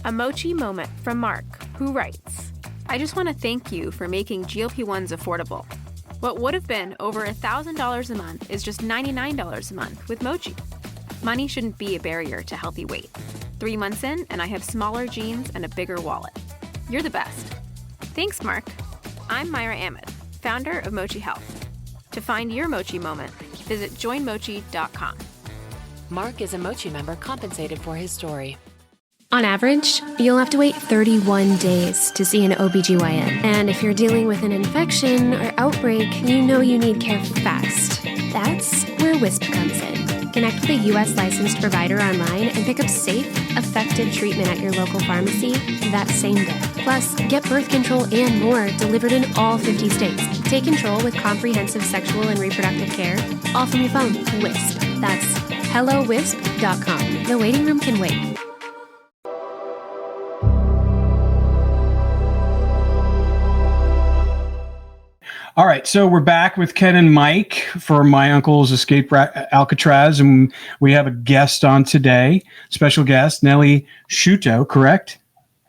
A Mochi moment from Mark, who writes, I just want to thank you for making GLP-1s affordable. What would have been over $1,000 a month is just $99 a month with Mochi. Money shouldn't be a barrier to healthy weight. 3 months in, and I have smaller jeans and a bigger wallet. You're the best. Thanks, Mark. I'm Myra Ahmed, founder of Mochi Health. To find your Mochi moment, visit joinmochi.com. Mark is a Mochi member compensated for his story. On average, you'll have to wait 31 days to see an OBGYN. And if you're dealing with an infection or outbreak, you know you need care fast. That's where WISP comes in. Connect with a U.S. licensed provider online and pick up safe, effective treatment at your local pharmacy that same day. Plus, get birth control and more delivered in all 50 states. Take control with comprehensive sexual and reproductive care, all from your phone. WISP. That's hellowisp.com. The waiting room can wait. All right, so we're back with Ken and Mike for My Uncle's Escape Alcatraz, and we have a guest on today, special guest, Nellie Sciutto, correct?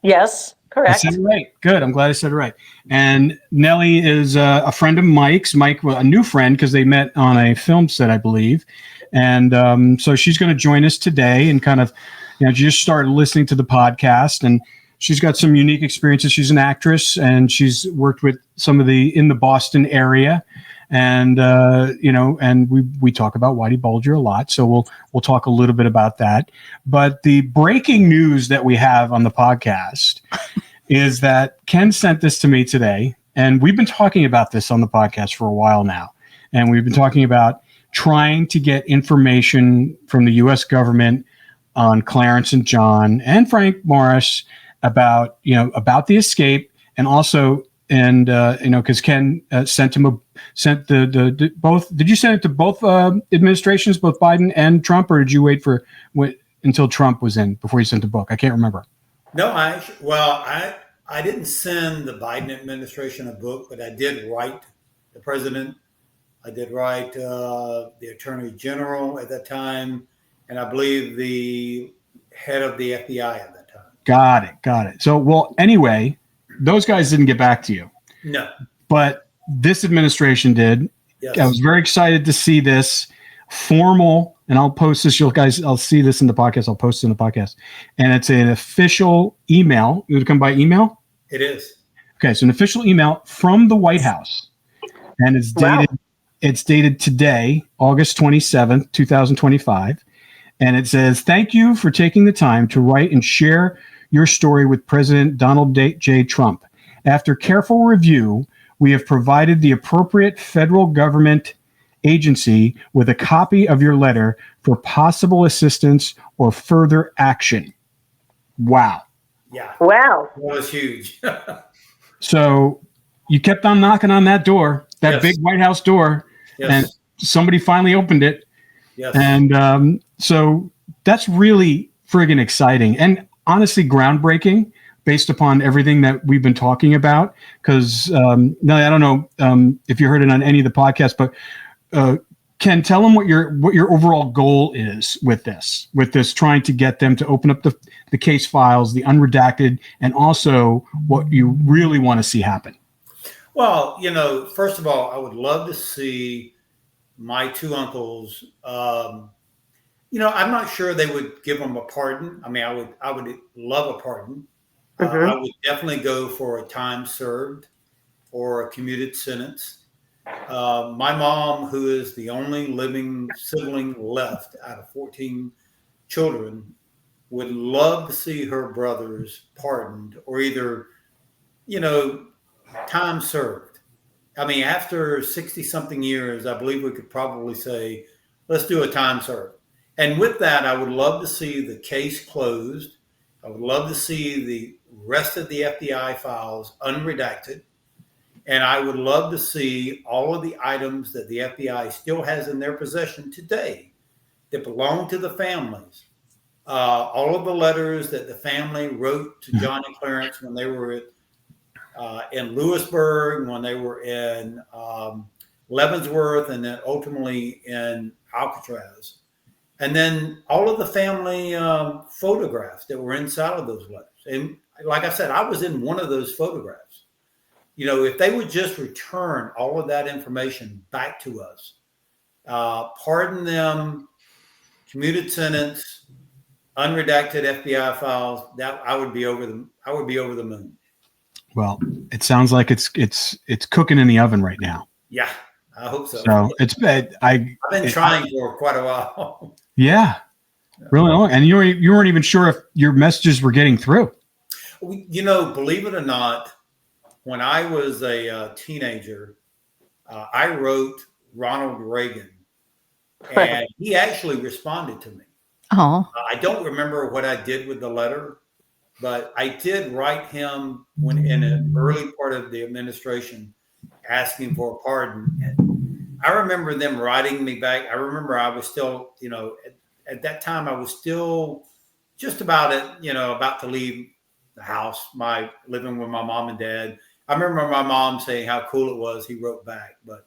Yes, correct. I said it right. Good, I'm glad I said it right. And Nellie is a friend of Mike's. Mike, a new friend, because they met on a film set, I believe. And so she's going to join us today and kind of, just started listening to the podcast, and she's got some unique experiences. She's an actress, and she's worked with some of in the Boston area, and and we talk about Whitey Bulger a lot. So we'll talk a little bit about that. But the breaking news that we have on the podcast is that Ken sent this to me today, and we've been talking about this on the podcast for a while now, and we've been talking about trying to get information from the U.S. government on Clarence and John and Frank Morris about the escape, and also because Ken sent the both. Did you send it to both administrations, both Biden and Trump, or did you wait until Trump was in before you sent the book? I can't remember. No, I didn't send the Biden administration a book, but I did write the president. I did write the attorney general at that time, and I believe the head of the FBI at that time. Got it. So, anyway, those guys didn't get back to you. No. But this administration did. Yes. I was very excited to see this formal, and I'll post this. I'll see this in the podcast. I'll post it in the podcast. And it's an official email. It would come by email? It is. Okay, so an official email from the White House. And it's dated. Wow. It's dated today, August 27th, 2025. And it says, thank you for taking the time to write and share your story with President Donald J. Trump. After careful review, we have provided the appropriate federal government agency with a copy of your letter for possible assistance or further action. Wow. Yeah. Wow. That was huge. So you kept on knocking on that door, that big White House door, and somebody finally opened it. Yes. And so that's really friggin' exciting and honestly groundbreaking based upon everything that we've been talking about. Because Nellie, I don't know if you heard it on any of the podcasts, but Ken, tell them what your overall goal is with this, trying to get them to open up the case files, the unredacted, and also what you really want to see happen. Well, first of all, I would love to see my two uncles. I'm not sure they would give them a pardon. I mean, I would love a pardon. Mm-hmm. I would definitely go for a time served or a commuted sentence. My mom, who is the only living sibling left out of 14 children, would love to see her brothers pardoned or either, time served. I mean, after 60 something years, I believe we could probably say, let's do a time served. And with that, I would love to see the case closed. I would love to see the rest of the FBI files unredacted. And I would love to see all of the items that the FBI still has in their possession today that belong to the families. All of the letters that the family wrote to John and Clarence when they were in Lewisburg, when they were in Leavenworth, and then ultimately in Alcatraz. And then all of the family photographs that were inside of those letters. And like I said, I was in one of those photographs. You know, if they would just return all of that information back to us, pardon them, commuted sentence, unredacted FBI files, that I would be over the moon. Well, it sounds like it's cooking in the oven right now. Yeah, I hope so. So it's I've been trying for quite a while. Yeah, really long. And you weren't even sure if your messages were getting through. You know, believe it or not, when I was a teenager, I wrote Ronald Reagan, and he actually responded to me. Oh, I don't remember what I did with the letter, but I did write him when in an early part of the administration asking for a pardon. And I remember them writing me back. I remember I was still, you know, at that time I was still just about to leave the house, living with my mom and dad. I remember my mom saying how cool it was. He wrote back, but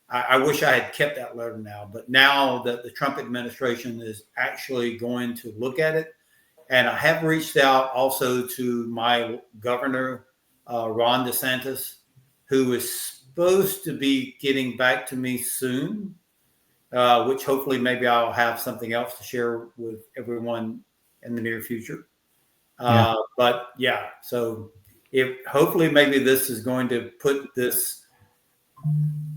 I wish I had kept that letter now. But now that the Trump administration is actually going to look at it, and I have reached out also to my governor, Ron DeSantis, who is supposed to be getting back to me soon, which hopefully maybe I'll have something else to share with everyone in the near future. But yeah, so hopefully maybe this is going to put this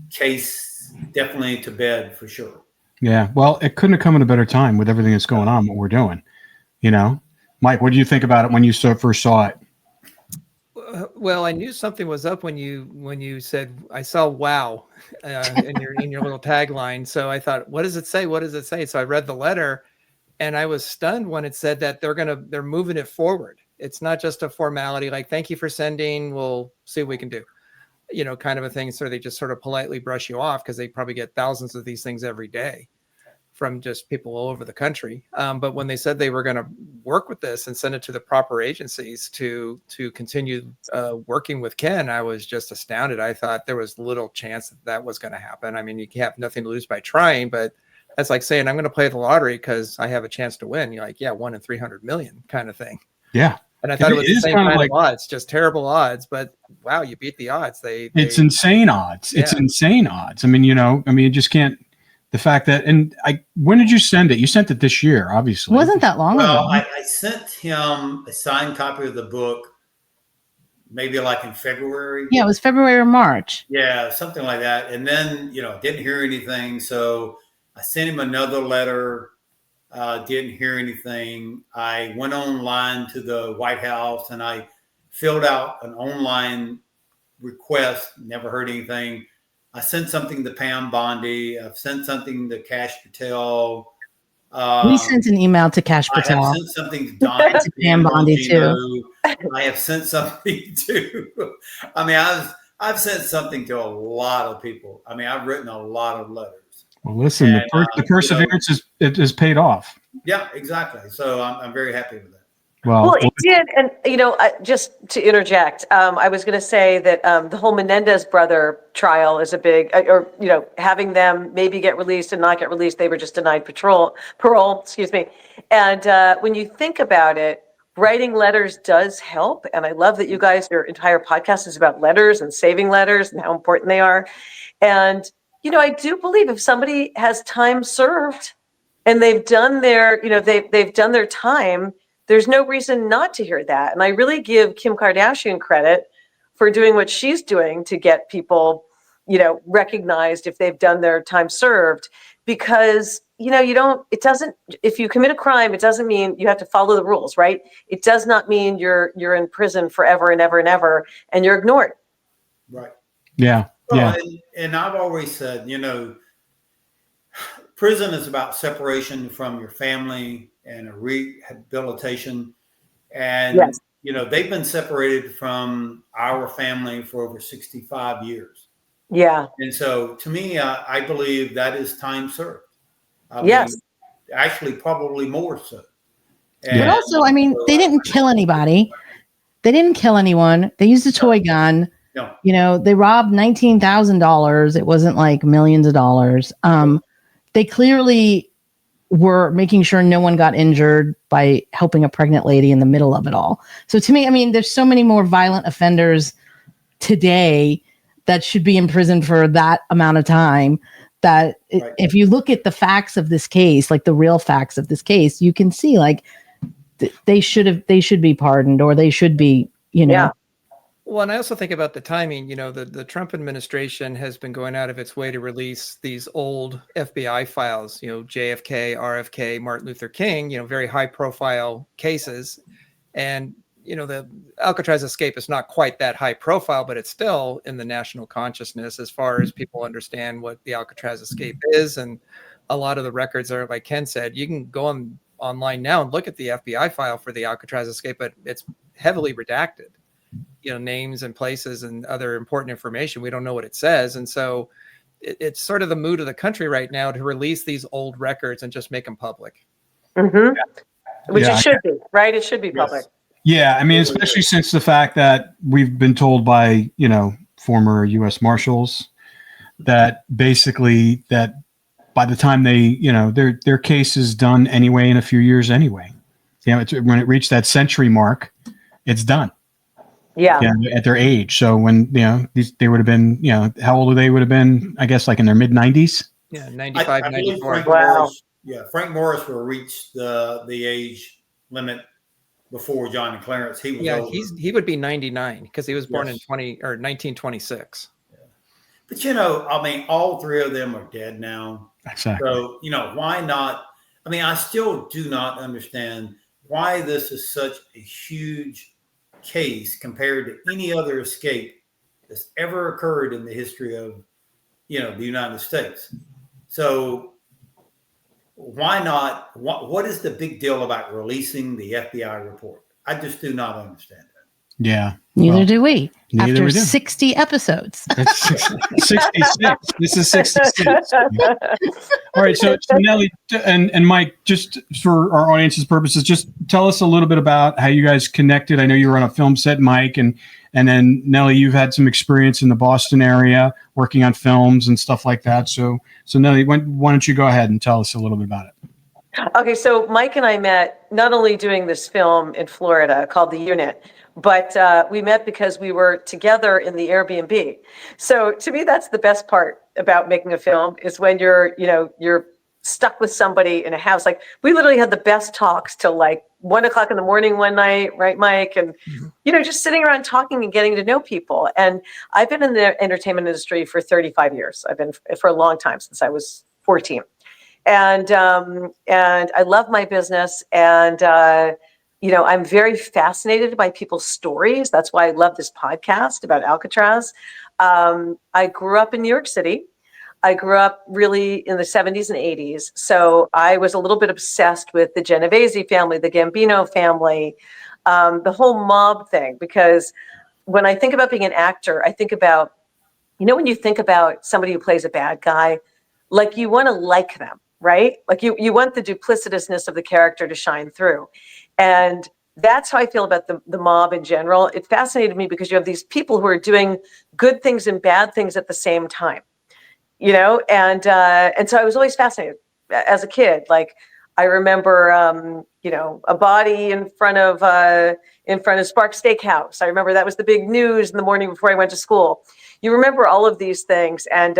case definitely to bed for sure. Yeah, well, it couldn't have come at a better time with everything that's going on, what we're doing. You know, Mike, what do you think about it when you first saw it? Well, I knew something was up when you said I saw "wow" in your little tagline. So I thought, what does it say? What does it say? So I read the letter, and I was stunned when it said that they're moving it forward. It's not just a formality like "thank you for sending. We'll see what we can do," you know, kind of a thing. So they just sort of politely brush you off because they probably get thousands of these things every day from just people all over the country. But when they said they were going to work with this and send it to the proper agencies to continue working with Ken, I was just astounded. I thought there was little chance that was going to happen. I mean, you have nothing to lose by trying, but that's like saying, I'm going to play the lottery because I have a chance to win. You're like, yeah, 1 in 300 million kind of thing. Yeah. And I thought it was the same kind of odds, just terrible odds, but wow, you beat the odds. It's insane odds. Yeah. It's insane odds. I mean, you just can't. The fact that, when did you send it? You sent it this year, obviously. wasn't that long ago? Well, I sent him a signed copy of the book, maybe like in February. Yeah, it was February or March. Yeah, something like that. And then, didn't hear anything. So I sent him another letter, didn't hear anything. I went online to the White House and I filled out an online request, never heard anything. I sent something to Pam Bondi. I've sent something to Kash Patel. We sent an email to Kash Patel. I have sent something to Don. To Pam Bondi too. I have sent something to. I mean, I've sent something to a lot of people. I mean, I've written a lot of letters. Well, listen, the perseverance is paid off. Yeah, exactly. So I'm very happy with that. Well, it did. And, just to interject, I was going to say that the whole Menendez brother trial is a big, having them maybe get released and not get released. They were just denied parole, excuse me. And when you think about it, writing letters does help. And I love that your entire podcast is about letters and saving letters and how important they are. And, I do believe if somebody has time served and they've done their, they've done their time, there's no reason not to hear that. And I really give Kim Kardashian credit for doing what she's doing to get people, recognized if they've done their time served, because, if you commit a crime, it doesn't mean you have to follow the rules, right? It does not mean you're in prison forever and ever and ever, and you're ignored. Right. Yeah. Well, and I've always said, prison is about separation from your family and a rehabilitation. And, yes. They've been separated from our family for over 65 years. Yeah. And so to me, I believe that is time served. Yes. Actually, probably more so. And but also, they didn't kill anybody. They didn't kill anyone. They used a toy gun. No. They robbed $19,000. It wasn't like millions of dollars. They clearly were making sure no one got injured by helping a pregnant lady in the middle of it all. So to me, I mean, there's so many more violent offenders today that should be in prison for that amount of time, that if you look at the facts of this case, like the real facts of this case, you can see like they should be pardoned, or they should be, Yeah. Well, and I also think about the timing. The Trump administration has been going out of its way to release these old FBI files, JFK, RFK, Martin Luther King, very high profile cases. And, the Alcatraz escape is not quite that high profile, but it's still in the national consciousness as far as people understand what the Alcatraz escape is. And a lot of the records are, like Ken said, you can go online now and look at the FBI file for the Alcatraz escape, but it's heavily redacted. Names and places and other important information. We don't know what it says. And so it's sort of the mood of the country right now to release these old records and just make them public. Mm-hmm. Which it should be, right? It should be public. Yeah. I mean, especially since the fact that we've been told by, former U.S. Marshals that basically that by the time they, their case is done anyway in a few years anyway. When it reached that century mark, it's done. Yeah. At their age. So when, they would have been, how old they would have been, I guess, like in their mid 90s. Yeah. 95, I 94. Wow. Frank Morris will reach the age limit before John and Clarence. He was older. He would be 99 because he was born in 1926. Yeah. But I mean, all three of them are dead now. Exactly. So, why not? I mean, I still do not understand why this is such a huge case compared to any other escape that's ever occurred in the history of the United States. So why not? What is the big deal about releasing the FBI report? I just do not understand that. Yeah. Neither do we. Neither After we do. 60 episodes. That's 66. This is 66. All right. So Nellie and Mike, just for our audience's purposes, just tell us a little bit about how you guys connected. I know you were on a film set, Mike, and then Nellie, you've had some experience in the Boston area working on films and stuff like that. So Nellie, why don't you go ahead and tell us a little bit about it? Okay, so Mike and I met not only doing this film in Florida called The Unit, but we met because we were together in the Airbnb. So to me, that's the best part about making a film is when you're stuck with somebody in a house. Like we literally had the best talks till like 1 o'clock in the morning one night, right, Mike? And, just sitting around talking and getting to know people. And I've been in the entertainment industry for 35 years. I've been for a long time, since I was 14. And I love my business. And, I'm very fascinated by people's stories. That's why I love this podcast about Alcatraz. I grew up in New York City. I grew up really in the 70s and 80s. So I was a little bit obsessed with the Genovese family, the Gambino family, the whole mob thing. Because when I think about being an actor, I think about, when you think about somebody who plays a bad guy, like you want to like them, right? Like you want the duplicitousness of the character to shine through. And that's how I feel about the mob in general. It fascinated me because you have these people who are doing good things and bad things at the same time. And so I was always fascinated as a kid. Like I remember, a body in front of Sparks Steakhouse. I remember that was the big news in the morning before I went to school. You remember all of these things, and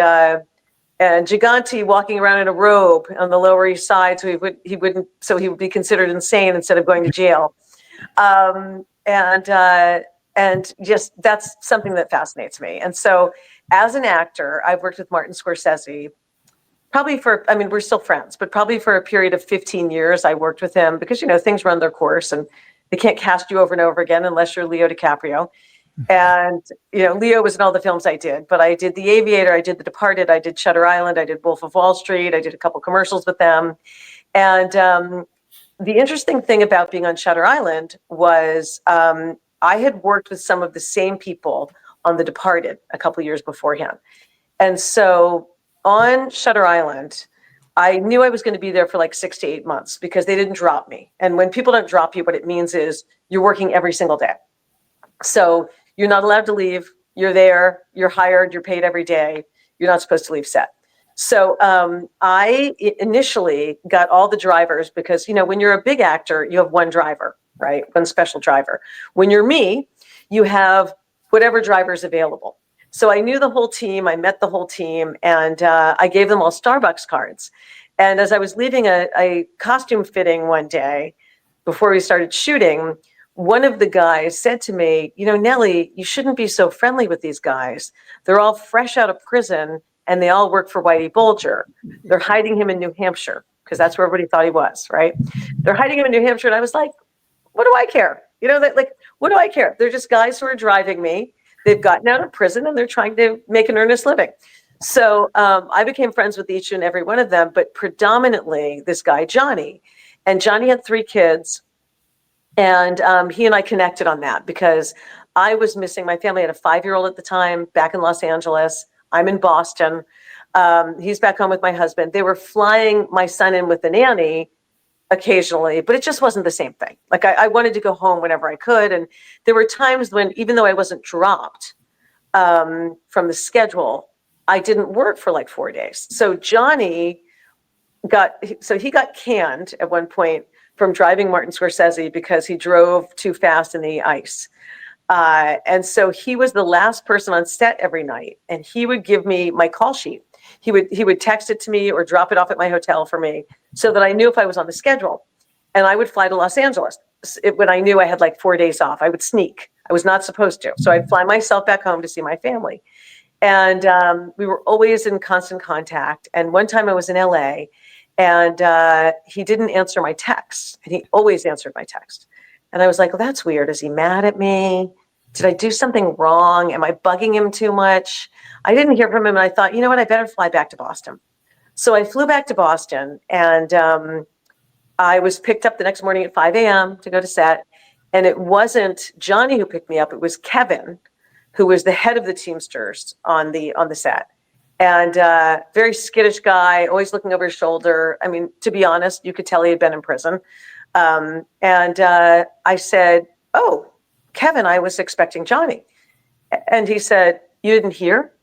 Gigante walking around in a robe on the Lower East Side, so he would be considered insane instead of going to jail. And just that's something that fascinates me. And so as an actor, I've worked with Martin Scorsese we're still friends, but probably for a period of 15 years, I worked with him because, things run their course and they can't cast you over and over again unless you're Leo DiCaprio. And, Leo was in all the films I did, but I did The Aviator, I did The Departed, I did Shutter Island, I did Wolf of Wall Street, I did a couple commercials with them. And the interesting thing about being on Shutter Island was I had worked with some of the same people on The Departed a couple of years beforehand. And so on Shutter Island, I knew I was going to be there for like 6 to 8 months because they didn't drop me. And when people don't drop you, what it means is you're working every single day. So you're not allowed to leave. You're there, you're hired, you're paid every day. You're not supposed to leave set. So I initially got all the drivers because, when you're a big actor, you have one driver, right? One special driver. When you're me, you have whatever driver is available. So I knew the whole team. I met the whole team, and I gave them all Starbucks cards. And as I was leaving a costume fitting one day before we started shooting, one of the guys said to me, Nellie, you shouldn't be so friendly with these guys. They're all fresh out of prison, and they all work for Whitey Bulger. They're hiding him in New Hampshire, because that's where everybody thought he was, right? They're hiding him in New Hampshire. And I was like, what do I care? What do I care? They're just guys who are driving me. They've gotten out of prison, and they're trying to make an earnest living. So I became friends with each and every one of them, but predominantly this guy, Johnny. And Johnny had 3 kids. And he and I connected on that because I was missing my family. I had a 5-year-old at the time back in Los Angeles. I'm in Boston. He's back home with my husband. They were flying my son in with the nanny occasionally, but it just wasn't the same thing. Like I wanted to go home whenever I could. And there were times when, even though I wasn't dropped from the schedule, I didn't work for like 4 days. So Johnny got canned at one point from driving Martin Scorsese because he drove too fast in the ice. And so he was the last person on set every night, and he would give me my call sheet. He would text it to me or drop it off at my hotel for me so that I knew if I was on the schedule. And I would fly to Los Angeles when I knew I had like 4 days off. I would sneak. I was not supposed to. So I'd fly myself back home to see my family. And we were always in constant contact. And one time I was in LA, and he didn't answer my text. And he always answered my text. And I was like, well, that's weird. Is he mad at me? Did I do something wrong? Am I bugging him too much? I didn't hear from him, and I thought, you know what? I better fly back to Boston. So I flew back to Boston, and I was picked up the next morning at 5 a.m. to go to set. And it wasn't Johnny who picked me up. It was Kevin, who was the head of the Teamsters on the set. And very skittish guy, always looking over his shoulder. I mean, to be honest, you could tell he had been in prison. And I said, oh, Kevin, I was expecting Johnny. And he said, you didn't hear?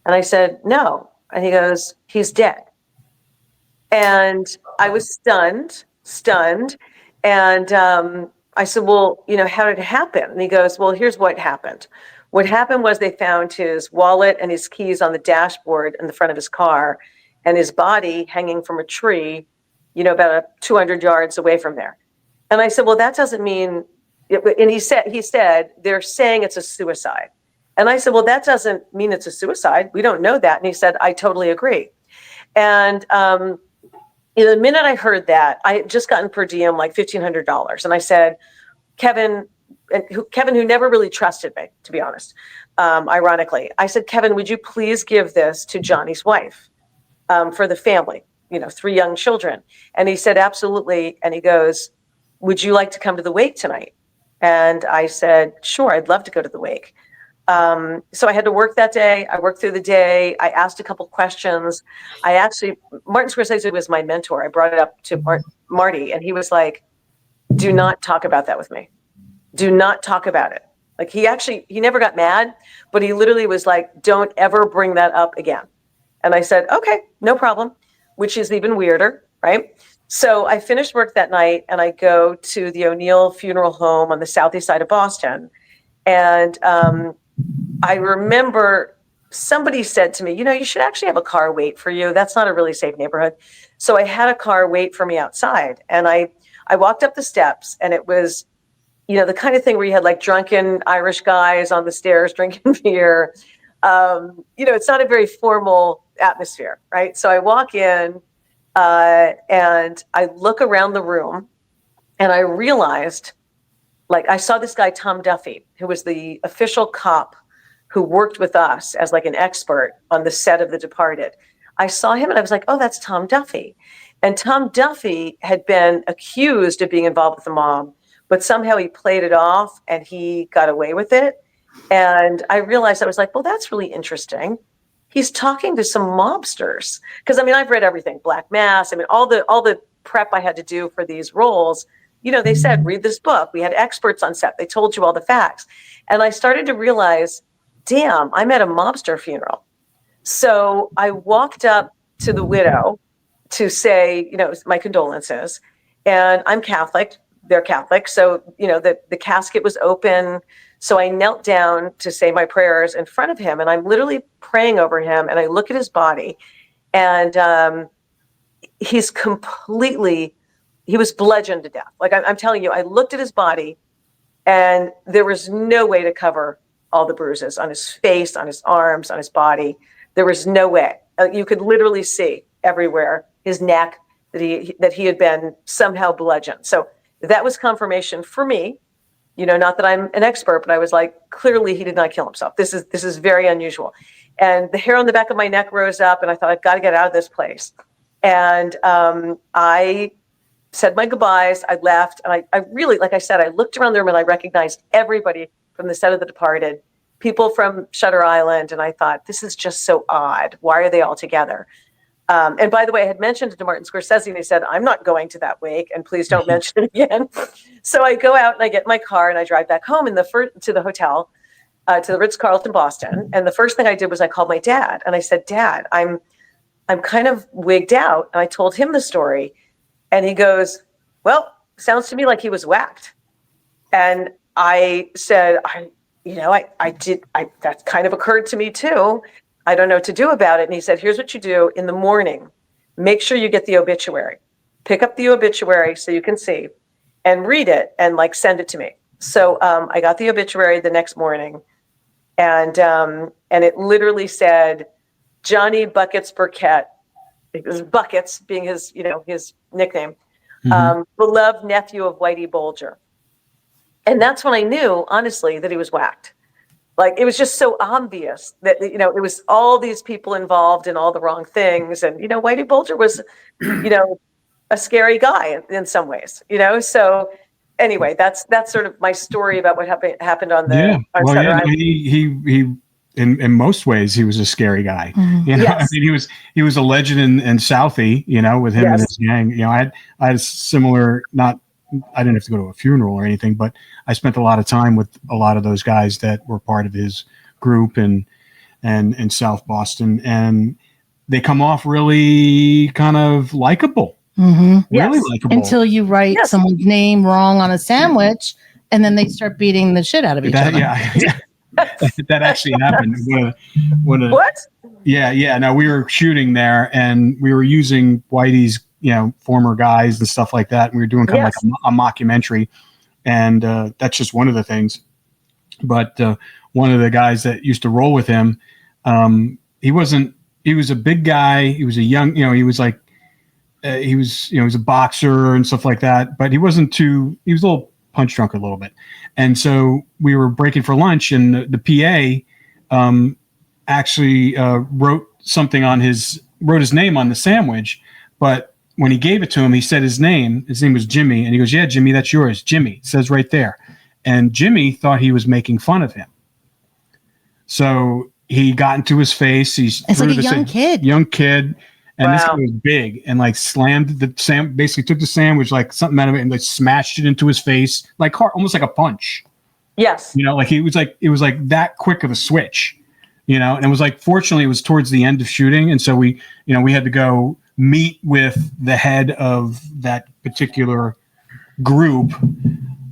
And I said, no. And he goes, he's dead. And I was stunned. And I said, well, how did it happen? And he goes, well, here's what happened. What happened was they found his wallet and his keys on the dashboard in the front of his car, and his body hanging from a tree, about 200 yards away from there. And I said, well, that doesn't mean, and he said, they're saying it's a suicide. And I said, well, that doesn't mean it's a suicide. We don't know that. And he said, I totally agree. And the minute I heard that, I had just gotten per diem like $1,500. And I said, Kevin, who never really trusted me, to be honest, ironically, I said, Kevin, would you please give this to Johnny's wife for the family, 3 young children? And he said, absolutely. And he goes, would you like to come to the wake tonight? And I said, sure, I'd love to go to the wake. So I had to work that day. I worked through the day. I asked a couple questions. Martin Scorsese was my mentor. I brought it up to Marty, and he was like, do not talk about that with me. Do not talk about it. Like he never got mad, but he literally was like, don't ever bring that up again. And I said, okay, no problem, which is even weirder, right? So I finished work that night, and I go to the O'Neill Funeral Home on the southeast side of Boston. And I remember somebody said to me, you should actually have a car wait for you. That's not a really safe neighborhood. So I had a car wait for me outside, and I walked up the steps, and it was, the kind of thing where you had like drunken Irish guys on the stairs drinking beer. It's not a very formal atmosphere, right? So I walk in and I look around the room, and I realized, I saw this guy, Tom Duffy, who was the official cop who worked with us as like an expert on the set of The Departed. I saw him, and I was like, oh, that's Tom Duffy. And Tom Duffy had been accused of being involved with the mob, but somehow he played it off and he got away with it. And I realized, I was like, well, that's really interesting. He's talking to some mobsters. Because I've read everything, Black Mass. All the prep I had to do for these roles, they said, read this book. We had experts on set. They told you all the facts. And I started to realize, damn, I'm at a mobster funeral. So I walked up to the widow to say, my condolences. And I'm Catholic, they're Catholic. So, the casket was open. So I knelt down to say my prayers in front of him, and I'm literally praying over him, and I look at his body, and he was bludgeoned to death. Like I'm telling you, I looked at his body, and there was no way to cover all the bruises on his face, on his arms, on his body. There was no way. You could literally see everywhere his neck that he had been somehow bludgeoned. So that was confirmation for me. Not that I'm an expert, but I was like, clearly he did not kill himself. This is very unusual. And the hair on the back of my neck rose up, and I thought, I've got to get out of this place. And I said my goodbyes. I left, and I really, like I said, I looked around the room and I recognized everybody from the set of The Departed, people from Shutter Island, and I thought, this is just so odd. Why are they all together? And by the way, I had mentioned it to Martin Scorsese, and he said, I'm not going to that wake, and please don't mention it again. So I go out and I get in my car and I drive back home to the hotel, to the Ritz-Carlton Boston. And the first thing I did was I called my dad, and I said, Dad, I'm kind of wigged out. And I told him the story, and he goes, well, sounds to me like he was whacked. And I said, that kind of occurred to me too. I don't know what to do about it. And he said, here's what you do in the morning. Make sure you get the obituary. Pick up the obituary so you can see and read it and send it to me. So I got the obituary the next morning, and it literally said, Johnny Buckets Burkett, it was Buckets being his nickname, beloved nephew of Whitey Bulger. And that's when I knew, honestly, that he was whacked. It was just so obvious that, it was all these people involved in all the wrong things. And, Whitey Bulger was, a scary guy in some ways, So anyway, that's sort of my story about what happened on the Shutter Island. He in most ways, he was a scary guy. Yes. I mean, he was a legend in Southie, with him and his gang. I had a similar, I didn't have to go to a funeral or anything, but I spent a lot of time with a lot of those guys that were part of his group and in South Boston, and they come off really kind of likable, really likable until you write someone's name wrong on a sandwich, and then they start beating the shit out of each other. Yeah. That actually happened. What? Yeah. No, we were shooting there, and we were using Whitey's, former guys and stuff like that. And we were doing kind of like a mockumentary, and that's just one of the things. But one of the guys that used to roll with him, he was a big guy. He was a young, he was like, he was a boxer and stuff like that. But he was a little punch drunk a little bit. And so we were breaking for lunch, and the PA actually wrote his name on the sandwich. But when he gave it to him, he said his name was Jimmy. And he goes, yeah, Jimmy, that's yours. Jimmy, it says right there. And Jimmy thought he was making fun of him. So he got into his face. It's like a young kid. And this guy was big, and slammed basically took the sandwich, something out of it, and smashed it into his face, almost like a punch. Yes. It was that quick of a switch, and it was fortunately it was towards the end of shooting. And so we had to go meet with the head of that particular group,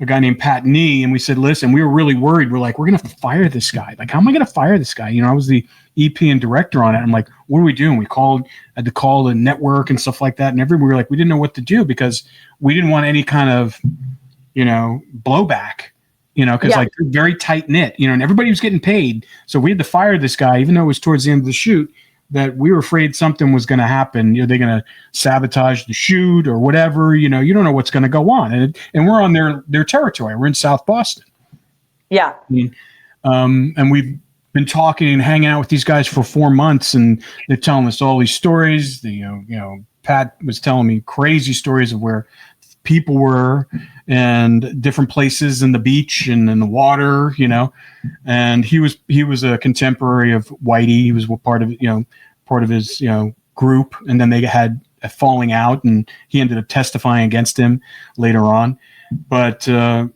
a guy named Pat Nee, and we said, listen, we were really worried. We're like, we're going to have to fire this guy. How am I going to fire this guy? I was the EP and director on it. I'm like, what are we doing? We had to call the network and stuff like that. And we were we didn't know what to do, because we didn't want any kind of, blowback, because they're very tight knit, and everybody was getting paid. So we had to fire this guy, even though it was towards the end of the shoot, that we were afraid something was going to happen. They're going to sabotage the shoot or whatever. You don't know what's going to go on, and we're on their territory. We're in South Boston. Yeah. And we've been talking and hanging out with these guys for 4 months, and they're telling us all these stories. Pat was telling me crazy stories of where people were and different places in the beach and in the water, and he was a contemporary of Whitey. He was part of his group, and then they had a falling out, and he ended up testifying against him later on. But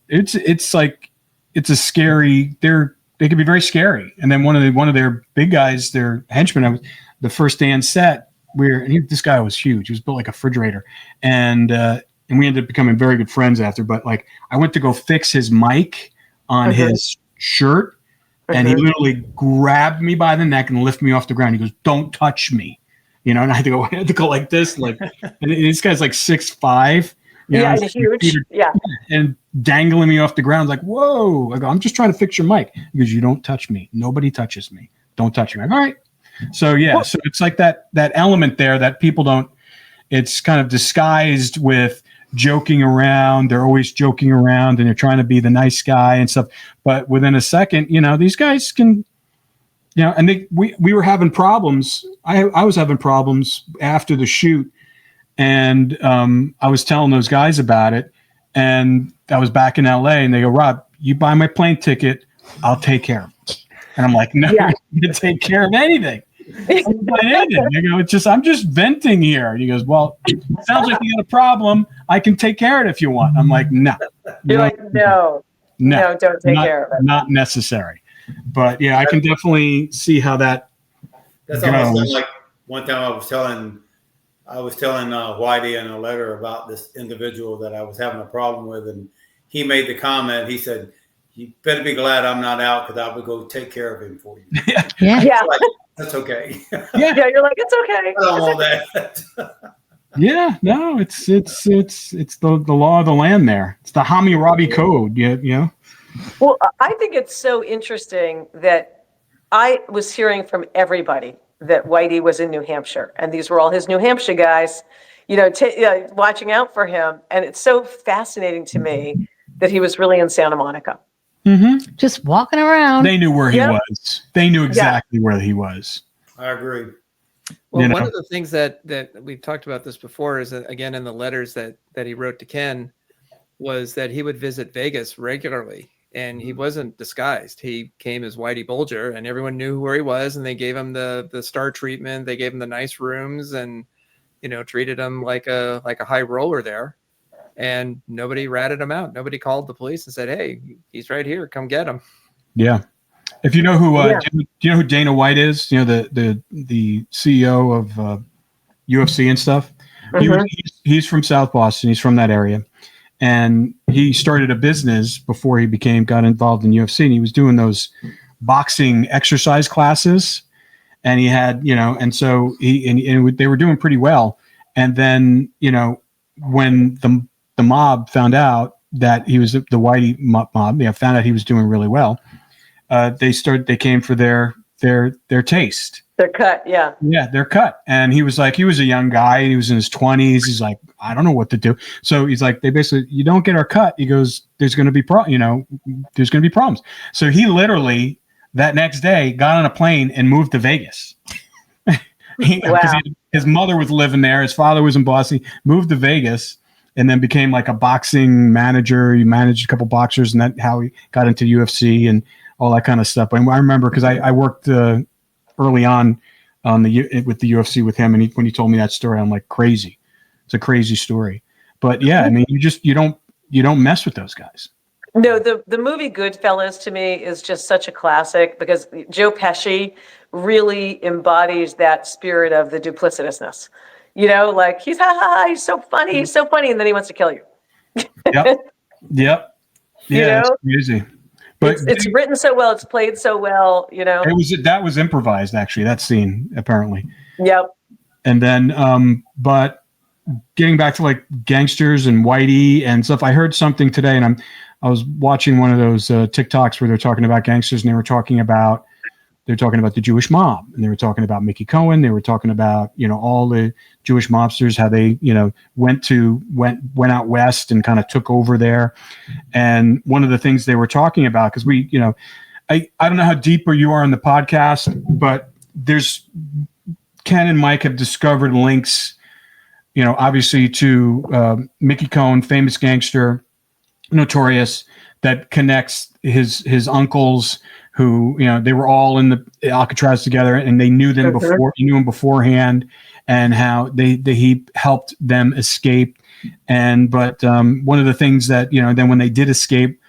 it's a scary. They can be very scary. And then one of their big guys, their henchmen, the first day on set, this guy was huge. He was built like a refrigerator, and we ended up becoming very good friends after. But like, I went to go fix his mic on his shirt, and he literally grabbed me by the neck and lifted me off the ground. He goes, "Don't touch me," and I had to go like this, like, and this guy's like 6'5". And huge. Yeah. And dangling me off the ground, like, whoa. I go, I'm just trying to fix your mic. He goes, you don't touch me. Nobody touches me. Don't touch me. I'm like, all right. So, yeah. So it's like that element there that people don't, it's kind of disguised with joking around. They're always joking around and they're trying to be the nice guy and stuff. But within a second, these guys can, and we were having problems. I was having problems after the shoot. And I was telling those guys about it, and I was back in LA, and they go, Rob, you buy my plane ticket, I'll take care of it. And I'm like, no, you can take care of anything. I go, I'm just venting here. And he goes, well, it sounds like you got a problem. I can take care of it if you want. I'm like, no. You're like, no, don't take care of it. Not necessary. But yeah, I can definitely see how that That's almost like one time I was telling Whitey in a letter about this individual that I was having a problem with, and he made the comment. He said, "You better be glad I'm not out, because I would go take care of him for you." Yeah. Like, that's okay. Yeah, you're like, it's okay. I don't want that. Yeah, no, it's the law of the land there. It's the Hammurabi Code. Well, I think it's so interesting that I was hearing from everybody that Whitey was in New Hampshire, and these were all his New Hampshire guys, watching out for him. And it's so fascinating to me that he was really in Santa Monica. Mm-hmm. Just walking around. They knew where he was. They knew exactly where he was. I agree. Well, one of the things that we've talked about this before is that, again, in the letters that he wrote to Ken, was that he would visit Vegas regularly. And he wasn't disguised. He came as Whitey Bulger, and everyone knew where he was, and they gave him the star treatment. They gave him the nice rooms, and treated him like a high roller there. And nobody ratted him out. Nobody called the police and said, "Hey, he's right here. Come get him." Yeah. If you know who, do you know who Dana White is? The CEO of UFC and stuff. He's from South Boston. He's from that area. And he started a business before he got involved in UFC, and he was doing those boxing exercise classes. And he had, and so they were doing pretty well. And then, when the mob found out that he was the Whitey mob, found out he was doing really well. They came for their taste. Their cut, yeah. Yeah, their cut. And he was a young guy, and he was in his 20s. He's like, I don't know what to do. So he's like, you don't get our cut. He goes, there's going to be problems. So he literally that next day got on a plane and moved to Vegas. His mother was living there. His father was in Boston. He moved to Vegas and then became like a boxing manager. He managed a couple boxers, and that's how he got into UFC and all that kind of stuff. But I remember because I worked early on with the UFC with him, and when he told me that story, I'm like, crazy. It's a crazy story. But yeah, I mean, you don't mess with those guys. No, the movie Goodfellas to me is just such a classic, because Joe Pesci really embodies that spirit of the duplicitousness. Like he's he's so funny, and then he wants to kill you. Yep. Yeah, it's crazy. But it's written so well, it's played so well, that was improvised, actually, that scene, apparently. Yep. And then but getting back to like gangsters and Whitey and stuff, I heard something today, and I was watching one of those TikToks where they're talking about gangsters, and they were talking about the Jewish mob, and they were talking about Mickey Cohen. They were talking about, all the Jewish mobsters, how they, went out west and kind of took over there. And one of the things they were talking about, because we, I don't know how deep you are in the podcast, but Ken and Mike have discovered links, obviously to Mickey Cohen, famous gangster, notorious, that connects his uncles, who, they were all in the Alcatraz together, and they knew them beforehand, and how he helped them escape. But one of the things that, then when they did escape,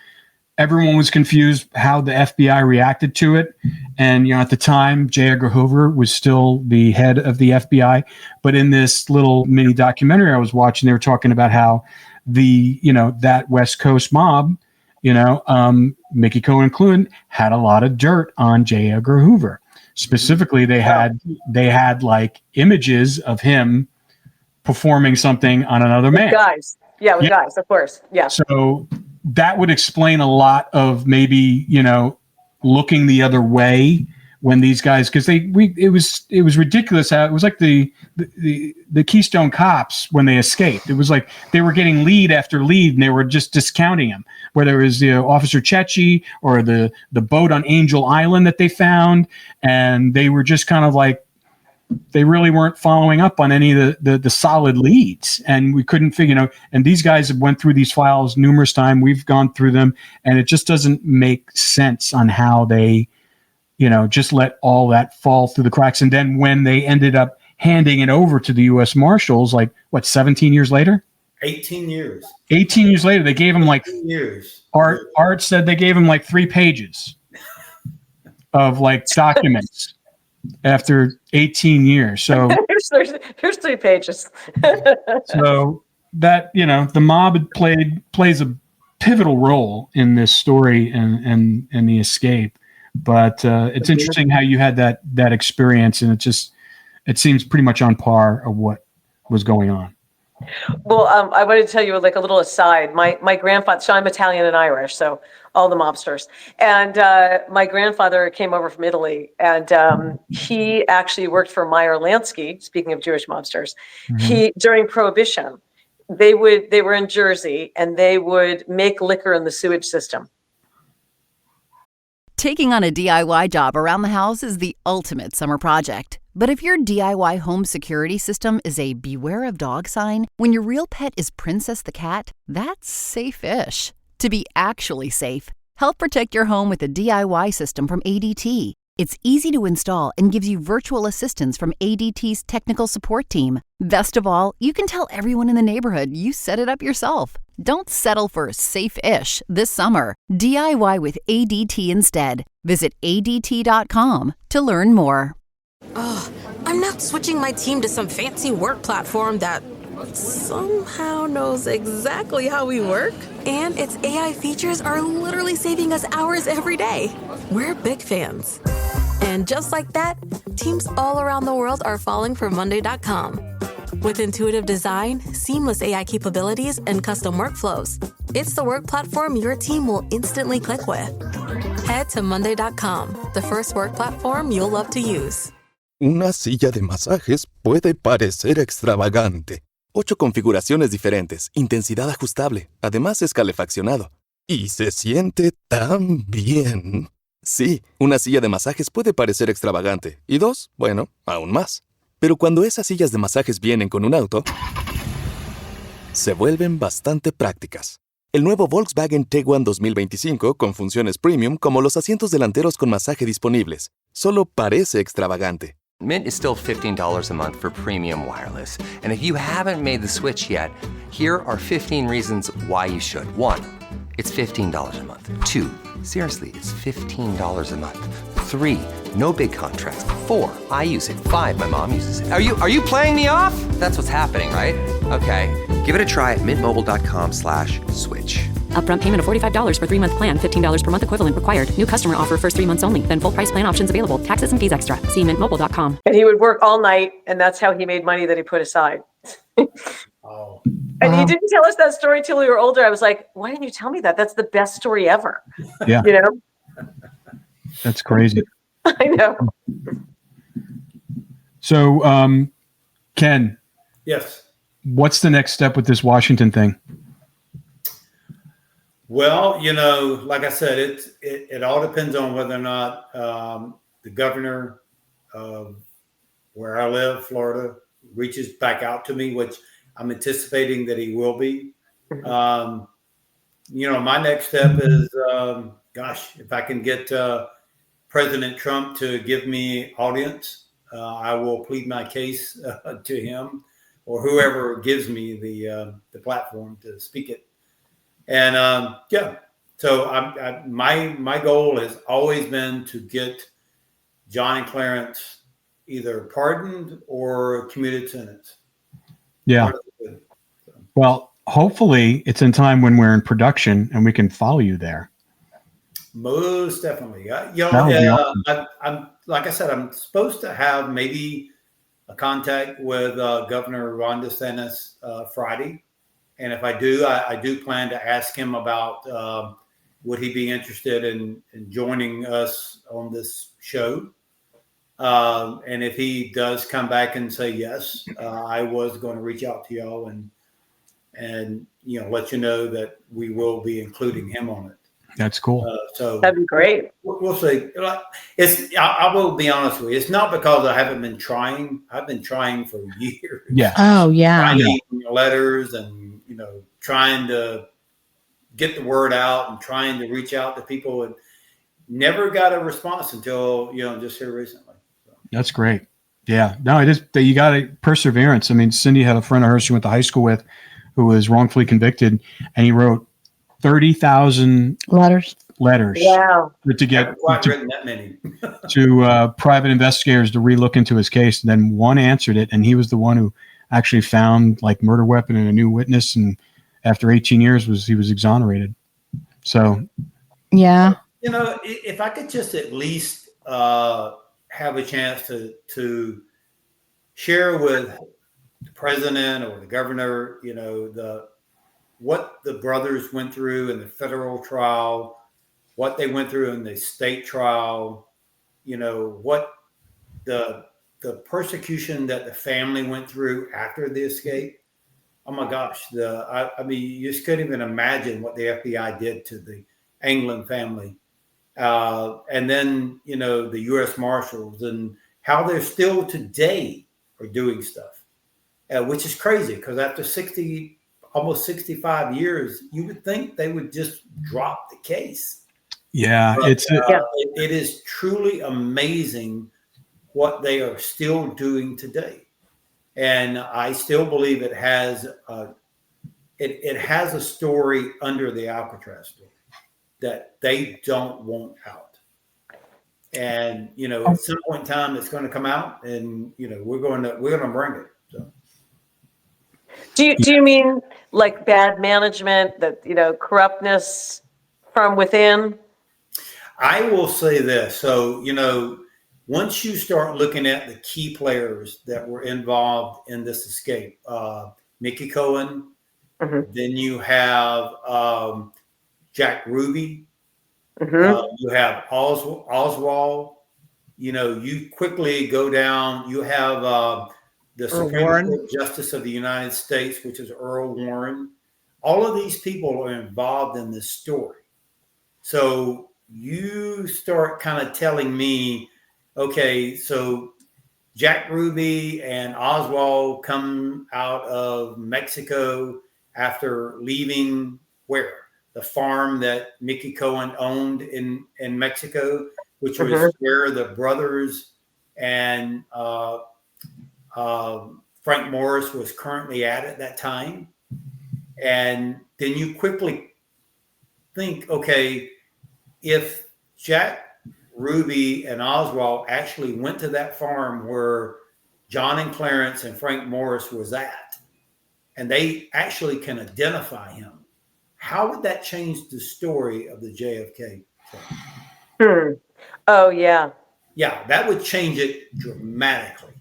everyone was confused how the FBI reacted to it. And, at the time, J. Edgar Hoover was still the head of the FBI. But in this little mini documentary I was watching, they were talking about how that West Coast mob, Mickey Cohen included, had a lot of dirt on J. Edgar Hoover. Specifically, they had like images of him performing something on another man. Guys. Yeah, with guys, of course. Yeah. So that would explain a lot of maybe, looking the other way when these guys, because it was ridiculous how it was like the Keystone Cops when they escaped. It was like they were getting lead after lead and they were just discounting them. Whether it was Officer Chechi or the boat on Angel Island that they found, and they were just kind of like, they really weren't following up on any of the solid leads, and we couldn't figure, and these guys have went through these files numerous times. We've gone through them, and it just doesn't make sense on how they, just let all that fall through the cracks. And then when they ended up handing it over to the U.S. Marshals, 17 years later? 18 years. 18 years later, they gave him years. Art said they gave him 3 pages of documents. After 18 years. So here's 3 pages. So that, the mob plays a pivotal role in this story and the escape. But it's interesting how you had that experience, and it seems pretty much on par of what was going on. Well, I wanted to tell you a little aside. My grandfather, so I'm Italian and Irish, so all the mobsters. And my grandfather came over from Italy, and he actually worked for Meyer Lansky. Speaking of Jewish mobsters, during Prohibition, they were in Jersey, and they would make liquor in the sewage system. Taking on a DIY job around the house is the ultimate summer project. But if your DIY home security system is a beware of dog sign, when your real pet is Princess the cat, that's safe-ish. To be actually safe, help protect your home with a DIY system from ADT. It's easy to install and gives you virtual assistance from ADT's technical support team. Best of all, you can tell everyone in the neighborhood you set it up yourself. Don't settle for safe-ish this summer. DIY with ADT instead. Visit ADT.com to learn more. I'm not switching my team to some fancy work platform that somehow knows exactly how we work. And its AI features are literally saving us hours every day. We're big fans. And just like that, teams all around the world are falling for Monday.com. With intuitive design, seamless AI capabilities, and custom workflows, it's the work platform your team will instantly click with. Head to Monday.com, the first work platform you'll love to use. Una silla de masajes puede parecer extravagante. 8 configuraciones diferentes, intensidad ajustable, además es calefaccionado. Y se siente tan bien. Sí, una silla de masajes puede parecer extravagante. Y 2, bueno, aún más. Pero cuando esas sillas de masajes vienen con un auto, se vuelven bastante prácticas. El nuevo Volkswagen Tiguan 2025 con funciones premium como los asientos delanteros con masaje disponibles. Solo parece extravagante. Mint is still $15 a month for premium wireless. And if you haven't made the switch yet, here are 15 reasons why you should. 1, it's $15 a month. 2, seriously, it's $15 a month. 3, no big contracts. 4, I use it. 5, my mom uses it. Are you playing me off? That's what's happening, right? Okay, give it a try at mintmobile.com/switch. Upfront payment of $45 for 3-month plan, $15 per month equivalent required. New customer offer first 3 months only. Then full price plan options available. Taxes and fees extra. See mintmobile.com. And he would work all night, and that's how he made money that he put aside. Oh. And he didn't tell us that story till we were older. I was like, why didn't you tell me that? That's the best story ever. Yeah. That's crazy. I know. So, Ken. Yes. What's the next step with this Washington thing? Well, like I said, it all depends on whether or not the governor of where I live, Florida, reaches back out to me, which I'm anticipating that he will be. My next step is, if I can get President Trump to give me audience, I will plead my case to him or whoever gives me the platform to speak it. And So my goal has always been to get John and Clarence either pardoned or commuted sentence. Yeah. Well, hopefully it's in time when we're in production and we can follow you there. Most definitely. Awesome. I'm like I said, I'm supposed to have maybe a contact with Governor Ron DeSantis Friday. And if I do, I do plan to ask him about would he be interested in joining us on this show. And if he does come back and say yes, I was going to reach out to y'all and let you know that we will be including him on it. That's cool. So that'd be great. We'll see. I will be honest with you. It's not because I haven't been trying. I've been trying for years. Yeah. Oh yeah. Writing letters and trying to get the word out and trying to reach out to people, and never got a response until just here recently. So. That's great. Yeah. No, it is. You got a perseverance. I mean, Cindy had a friend of hers she went to high school with, who was wrongfully convicted, and he wrote 30,000 letters. Wow. To get written that many. to private investigators to relook into his case. And then one answered it, and he was the one who actually found like murder weapon and a new witness. And after 18 years he was exonerated. So, yeah. If I could just at least have a chance to share with the president or the governor, what the brothers went through in the federal trial, what they went through in the state trial, what the persecution that the family went through after the escape. Oh my gosh. I mean, you just couldn't even imagine what the FBI did to the England family. And then, the U.S. Marshals and how they're still today are doing stuff, which is crazy because after almost 65 years, you would think they would just drop the case. Yeah, but, it is truly amazing what they are still doing today. And I still believe it has a story under the Alcatraz story that they don't want out. And at some point in time, it's going to come out, and we're going to bring it. So. Do you mean like bad management, that corruptness from within? I will say this. So once you start looking at the key players that were involved in this escape, Mickey Cohen, then you have Jack Ruby, you have Oswald. You quickly go down. You have the Supreme Court Justice of the United States, which is Earl Warren. All of these people are involved in this story. So you start kind of telling me, okay, so Jack Ruby and Oswald come out of Mexico after leaving where? The farm that Mickey Cohen owned in Mexico, which was where the brothers and Frank Morris was currently at that time. And then you quickly think, okay, if Jack Ruby and Oswald actually went to that farm where John and Clarence and Frank Morris was at, and they actually can identify him, how would that change the story of the JFK film? Oh, yeah. Yeah, that would change it dramatically.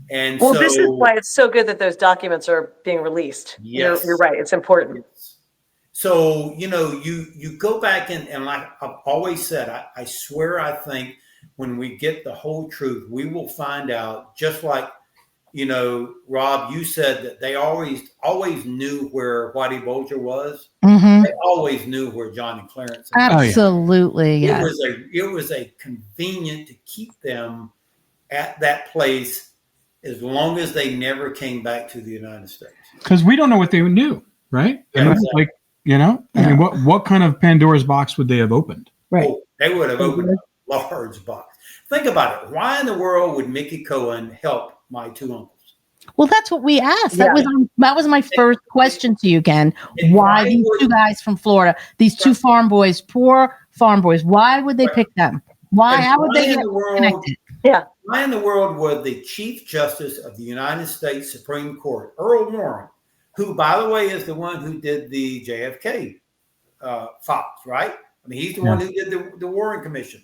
And well, this is why it's so good that those documents are being released. Yes. You're right. It's important. So, you go back and like I've always said, I swear, I think when we get the whole truth, we will find out, just like, Rob, you said that they always knew where Whitey Bulger was. They always knew where John and Clarence. Absolutely. Yes. It was a convenient to keep them at that place as long as they never came back to the United States. Because we don't know what they knew, right? Yeah, exactly. Like, I mean, what kind of Pandora's box would they have opened? Right. Oh, they would have opened a large box. Think about it. Why in the world would Mickey Cohen help my two uncles? Well, that's what we asked. Yeah. That was my first question to you, Ken. Why these two guys from Florida, these two farm boys, poor farm boys, why would they pick them? Why? How would they get connected? Yeah. Why in the world would the Chief Justice of the United States Supreme Court, Earl Warren, who, by the way, is the one who did the JFK files, right? I mean, he's the one who did the Warren Commission.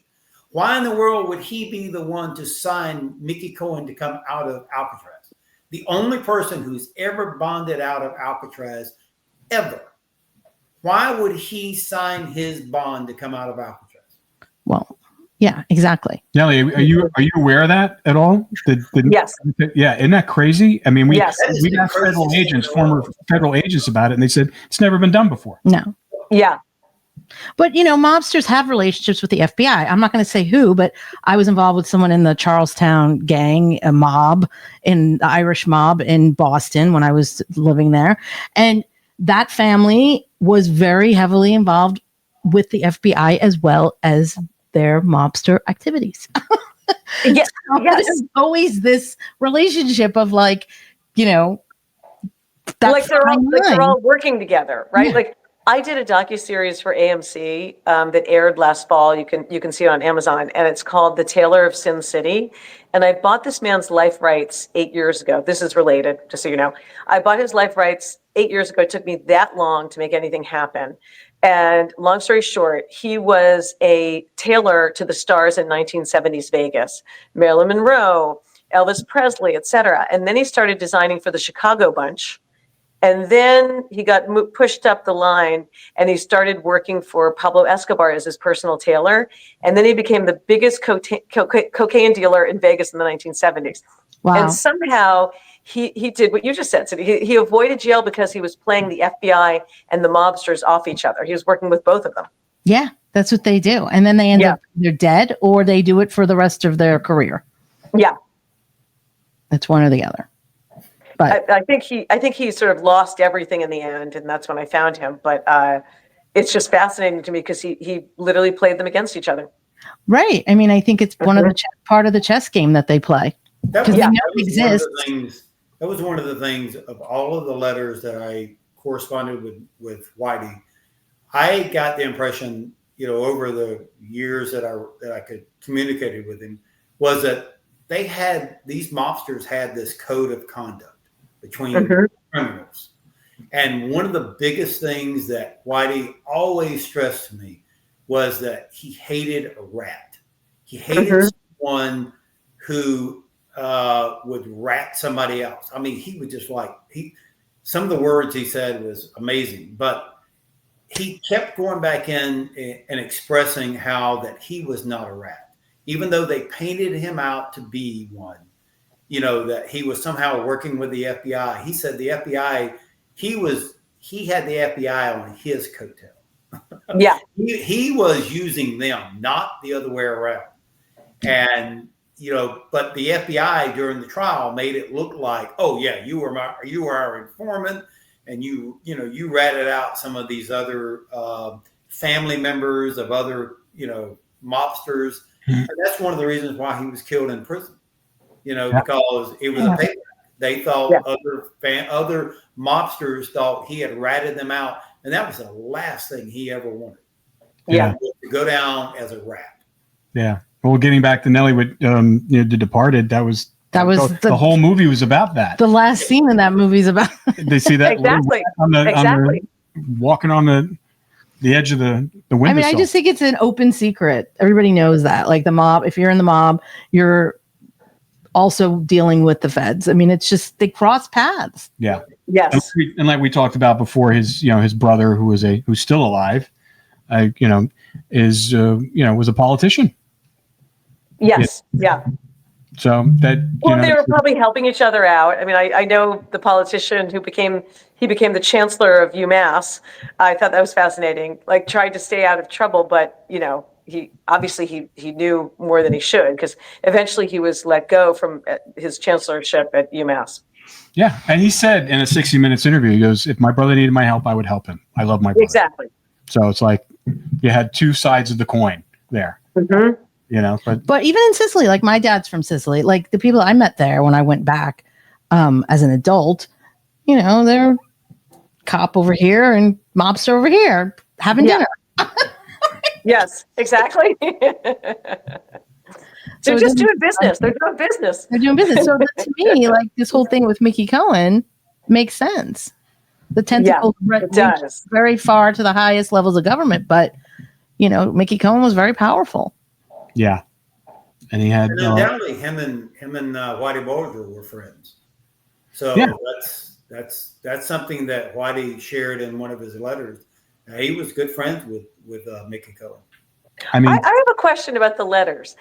Why in the world would he be the one to sign Mickey Cohen to come out of Alcatraz? The only person who's ever bonded out of Alcatraz, ever. Why would he sign his bond to come out of Alcatraz? Well, yeah, exactly. Nellie, are you aware of that at all? Yes. Yeah, isn't that crazy? I mean, we asked former federal agents about it, and they said it's never been done before. No. Yeah. But, mobsters have relationships with the FBI. I'm not going to say who, but I was involved with someone in the Charlestown gang, a mob, in the Irish mob in Boston when I was living there. And that family was very heavily involved with the FBI as well as their mobster activities. Yes. There's always this relationship of like they're all working together, right? Yeah. Like I did a docuseries for AMC that aired last fall. You can see it on Amazon, and it's called The Tailor of Sin City. And I bought this man's life rights 8 years ago. This is related, just so you know. I bought his life rights 8 years ago. It took me that long to make anything happen. And long story short, he was a tailor to the stars in 1970s Vegas, Marilyn Monroe, Elvis Presley, etc. And then he started designing for the Chicago Bunch. And then he got pushed up the line and he started working for Pablo Escobar as his personal tailor. And then he became the biggest cocaine dealer in Vegas in the 1970s. Wow. And somehow he did what you just said. So he avoided jail because he was playing the FBI and the mobsters off each other. He was working with both of them. Yeah, that's what they do. And then they end up either dead or they do it for the rest of their career. Yeah. It's one or the other. But I think he sort of lost everything in the end, and that's when I found him. But it's just fascinating to me because he literally played them against each other. Right. I mean, I think it's one of the part of the chess game that they play. That was one of the things of all of the letters that I corresponded with Whitey. I got the impression, over the years that I could communicate with him, was that these mobsters had this code of conduct between criminals. And one of the biggest things that Whitey always stressed to me was that he hated a rat. He hated someone who would rat somebody else. I mean, he would just some of the words he said was amazing, but he kept going back in and expressing how that he was not a rat, even though they painted him out to be one. That he was somehow working with the FBI. He said the FBI, he had the FBI on his coattail. Yeah. He was using them, not the other way around. And, but the FBI during the trial made it look like, oh yeah, you were our informant, and you ratted out some of these other family members of other, mobsters. And that's one of the reasons why he was killed in prison. Because it was a payback. They thought other mobsters thought he had ratted them out, and that was the last thing he ever wanted. Yeah, to go down as a rat. Yeah. Well, getting back to Nellie with The Departed, that was the whole movie was about that. The last scene in that movie is about. They see that exactly. Walking on the edge of the window. I mean, I just think it's an open secret. Everybody knows that. Like the mob, if you're in the mob, you're also dealing with the feds. I mean, it's just they cross paths. Yeah. Yes. And like we talked about before, his brother, who's still alive, was a politician. Yes. Yeah. So that they were probably helping each other out. I mean, I know the politician who became the chancellor of UMass. I thought that was fascinating. Like tried to stay out of trouble, but he obviously he knew more than he should, because eventually he was let go from his chancellorship at UMass. Yeah, and he said in a 60 Minutes interview, he goes, "If my brother needed my help, I would help him. I love my brother." Exactly. So it's like you had two sides of the coin there. But even in Sicily, like my dad's from Sicily, like the people I met there when I went back, as an adult, they're cop over here and mobster over here having dinner. Yes, exactly. So They're just doing business. They're doing business. They're doing business. So to me, like this whole thing with Mickey Cohen makes sense. The tentacles reach very far to the highest levels of government, but Mickey Cohen was very powerful. Yeah, and he had undoubtedly him and Whitey Bulger were friends. So that's something that Whitey shared in one of his letters. He was good friends with Mickey Cohen. I have a question about the letters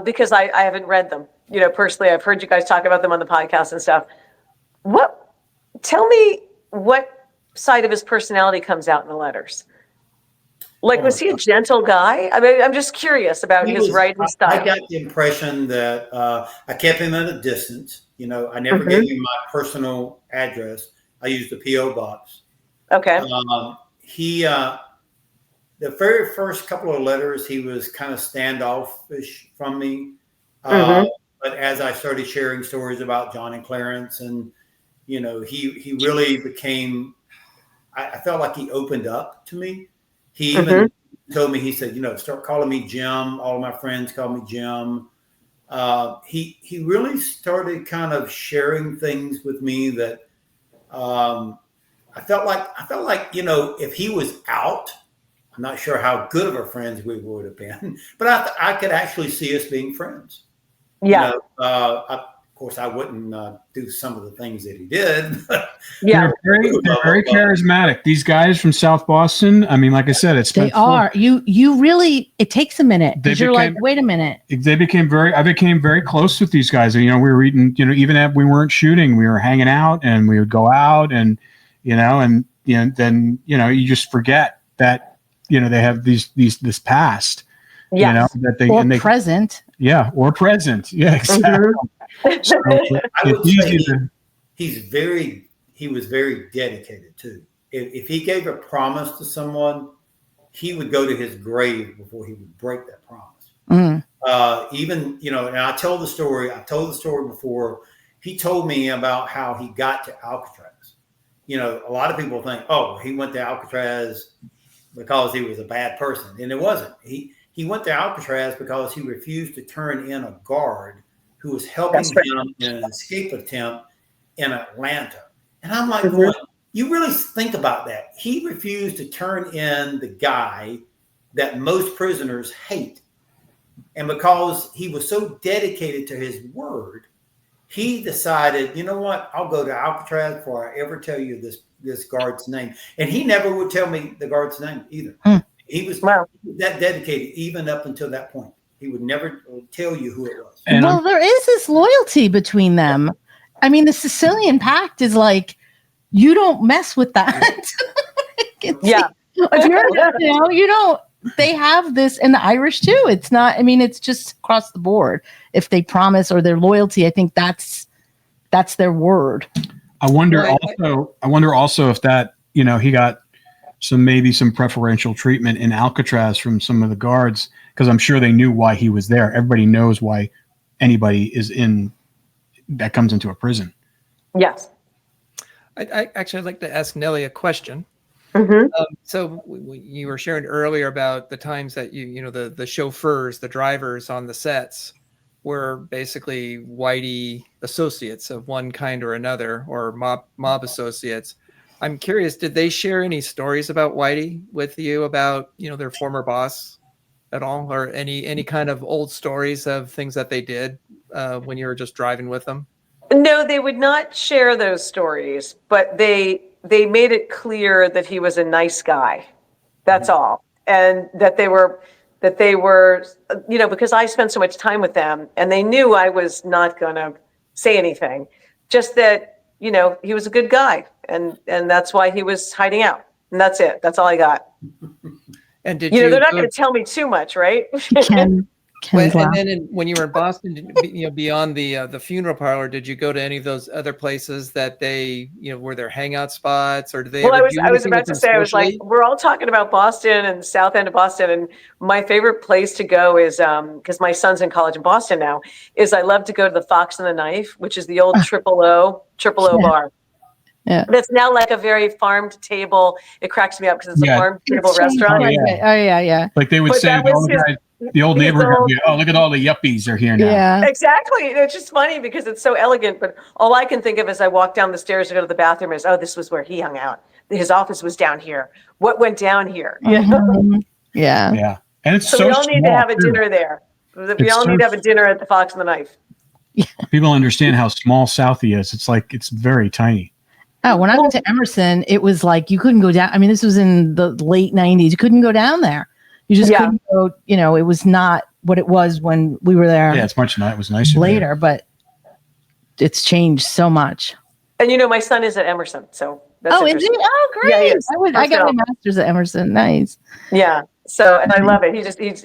because I haven't read them. Personally, I've heard you guys talk about them on the podcast and stuff. Tell me what side of his personality comes out in the letters. Like, was he a gentle guy? I mean, I'm just curious about his writing style. I got the impression that I kept him at a distance. I never gave him my personal address. I used the P.O. box. Okay. The very first couple of letters, he was kind of standoffish from me. But as I started sharing stories about John and Clarence, and he really became. I felt like he opened up to me. He even told me, he said, start calling me Jim. All of my friends call me Jim. He really started kind of sharing things with me that I felt like if he was out, I'm not sure how good of a friends we would have been, but I could actually see us being friends. Yeah. Of course, I wouldn't do some of the things that he did. They're very charismatic. These guys from South Boston. I mean, like I said, they are. You really. It takes a minute because you're like, wait a minute. I became very close with these guys. We were eating. Even if we weren't shooting, we were hanging out, and we would go out, and then you just forget that they have this past. Yes. That they or present. Yeah, or present. Yeah, exactly. So I would say he was very dedicated too. If he gave a promise to someone, he would go to his grave before he would break that promise. Even, and I told the story before. He told me about how he got to Alcatraz. A lot of people think, oh, he went to Alcatraz because he was a bad person. And it wasn't. He went to Alcatraz because he refused to turn in a guard who was helping him in an escape attempt in Atlanta. And I'm like, you really think about that. He refused to turn in the guy that most prisoners hate. And because he was so dedicated to his word, he decided, you know what, I'll go to Alcatraz before I ever tell you this guard's name. And he never would tell me the guard's name either. He was that dedicated even up until that point. He would never tell you who it was. Well, there is this loyalty between them. I mean, the Sicilian Pact is like, you don't mess with that. Yeah. If you don't, they have this, and the Irish too. It's not, I mean, it's just across the board. If they promise or their loyalty, I think that's their word. I wonder also if that, he got some preferential treatment in Alcatraz from some of the guards, because I'm sure they knew why he was there. Everybody knows why anybody that comes into a prison. Yes. I'd like to ask Nellie a question. So you were sharing earlier about the times that the chauffeurs, the drivers on the sets were basically Whitey associates of one kind or another, or mob associates. I'm curious, did they share any stories about Whitey with you about, their former boss at all, or any kind of old stories of things that they did when you were just driving with them? No, they would not share those stories, but they made it clear that he was a nice guy. That's all. And that they were, because I spent so much time with them, and they knew I was not going to say anything, just that, he was a good guy, and that's why he was hiding out. And that's it. That's all I got. And did they're not going to tell me too much, right? Ken's And laugh. then when you were in Boston, beyond the funeral parlor, did you go to any of those other places that they, were there hangout spots, or did they Well, ever I was do I was anything about with to them say, I was like, socially? we're all talking about Boston and South End of Boston, and my favorite place to go is because my son's in college in Boston now. Is I love to go to the Fox and the Knife, which is the old triple O bar. Yeah. That's now like a very farm to table. It cracks me up because it's a Yeah. farm to table It's changed restaurant. quite a bit. Oh yeah. Like they would But say that to all was the his- guys, the old his neighborhood, old- oh, look at all the yuppies are here now. Yeah. Exactly. It's just funny because it's so elegant, but all I can think of as I walk down the stairs to go to the bathroom is, oh, this was where he hung out. His office was down here. What went down here? Mhm. Yeah. Yeah. And it's So so we all need to small, have a too. dinner there. We It's all so need to have a dinner at the Fox and the Knife. People understand how small Southie is. It's like, it's very tiny. Oh, when I went to Emerson, it was like you couldn't go down. I mean, this was in the late 90s. You couldn't go down there. You just couldn't go, it was not what it was when we were there. Yeah, it was nicer later, but it's changed so much. And my son is at Emerson, so that's Oh, is he? interesting. Oh, Yeah, he great. is. I got my master's at Emerson. Nice. Yeah. So, and I love it.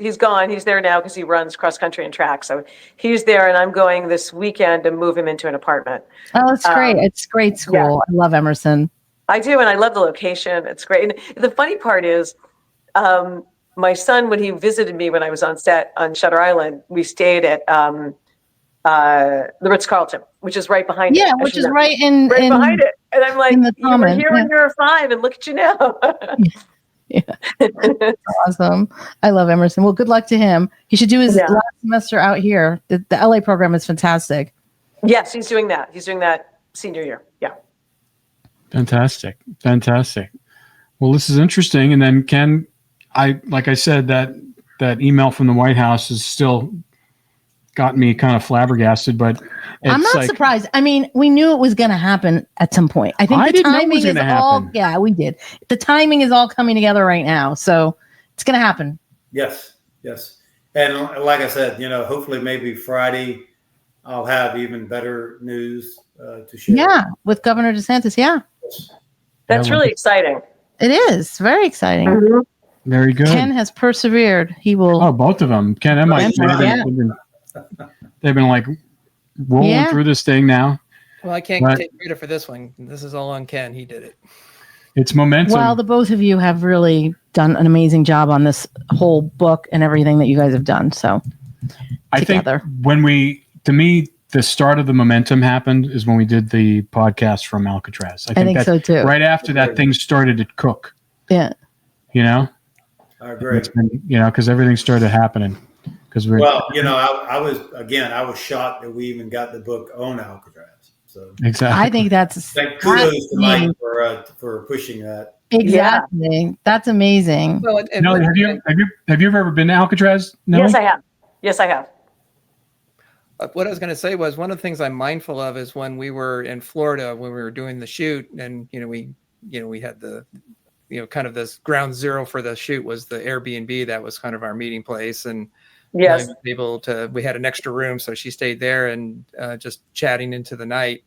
He's gone. He's there now because he runs cross country and track. So he's there, and I'm going this weekend to move him into an apartment. Oh, it's great. It's great school. Yeah. I love Emerson. I do, and I love the location. It's great. And the funny part is, my son, when he visited me when I was on set on Shutter Island, we stayed at the Ritz-Carlton, which is right behind it. Yeah, which is right behind it. And I'm like, in the you were common, here when you were 5, and look at you now. Yeah. Awesome. I love Emerson. Well, good luck to him. He should do his last semester out here. The LA program is fantastic. Yes, he's doing that. He's doing that senior year. Yeah. Fantastic. Well, this is interesting. And then Ken, like I said, that email from the White House has still got me kind of flabbergasted, but I'm not surprised. I mean, we knew it was going to happen at some point. I think the timing is all, yeah, we did. The timing is all coming together right now. So it's going to happen. Yes. And like I said, hopefully maybe Friday I'll have even better news to share. Yeah. With Governor DeSantis. Yeah. That's really exciting. It is very exciting. Mm-hmm. Very good. Ken has persevered. He will. Oh, both of them. Ken and Mike. They've been like rolling through this thing now. Well, I can't take credit for this one. This is all on Ken. He did it. It's momentum. Well, the both of you have really done an amazing job on this whole book and everything that you guys have done. So I think to me, the start of the momentum happened is when we did the podcast from Alcatraz. I think so too. Right after that, things started to cook. Yeah. I agree. It's been, because everything started happening. I was shocked that we even got the book on Alcatraz. So exactly, I think that's kudos to Mike for pushing that. Exactly, that's amazing. Well, Nellie, have you ever been to Alcatraz? Nellie? Yes, I have. What I was going to say was one of the things I'm mindful of is when we were in Florida when we were doing the shoot, and we had the kind of this ground zero for the shoot was the Airbnb that was kind of our meeting place, and yes, we had an extra room, so she stayed there and just chatting into the night.